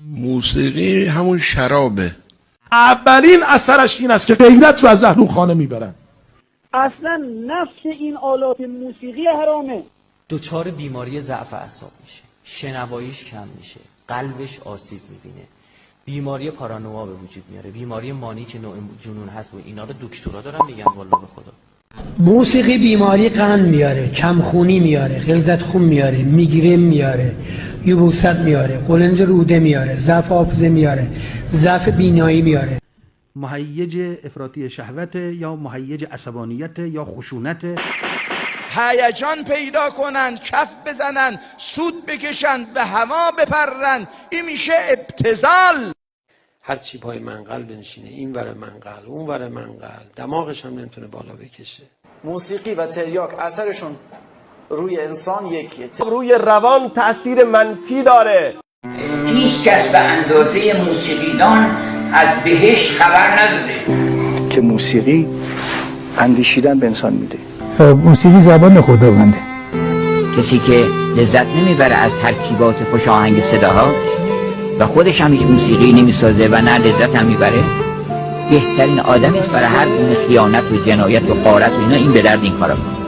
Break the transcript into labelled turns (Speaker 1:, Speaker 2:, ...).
Speaker 1: موسیقی همون شرابه.
Speaker 2: اولین اثرش این است که غیرت رو از اهل خانه میبرن.
Speaker 3: اصلا نفس این آلات موسیقی حرامه.
Speaker 4: دچار بیماری ضعف اعصاب میشه، شنواییش کم میشه، قلبش آسیب میبینه، بیماری پارانویا به وجود میاره، بیماری مانی که نوع جنون هست و اینا رو دکترا دارن میگن والله به خدا.
Speaker 5: موسیقی بیماری قند میاره، کمخونی میاره، غلظت خون میاره، میگرن میاره، یبوست میاره، قولنج روده میاره، ضعف حافظه میاره، ضعف بینایی میاره.
Speaker 6: مهیج افراطی شهوت یا مهیج عصبانیت یا خشونت.
Speaker 7: هیجان پیدا کنن، کف بزنن، سود بکشن، به هوا بپرن، این میشه ابتذال.
Speaker 8: هر چی پای منقل بنشینه، این ور منقل اون ور منقل، دماغش هم نمیتونه بالا بکشه.
Speaker 9: موسیقی و تریاک اثرشون روی انسان یکیه،
Speaker 10: روی روان تأثیر منفی داره.
Speaker 11: هیچ کس به اندازه موسیقیدان از بهشت خبر نداره
Speaker 12: که موسیقی اندیشیدن به انسان میده.
Speaker 13: موسیقی زبان خداونده.
Speaker 11: کسی که لذت نمیبره از ترکیبات خوش آهنگ صداها و خودش هم هیچ موسیقی نمیسازه و نه لذت هم میبره، بهترین آدمی است برای هر گونه خیانت و جنایت و غارت و اینا این به درد این کارا میکنه.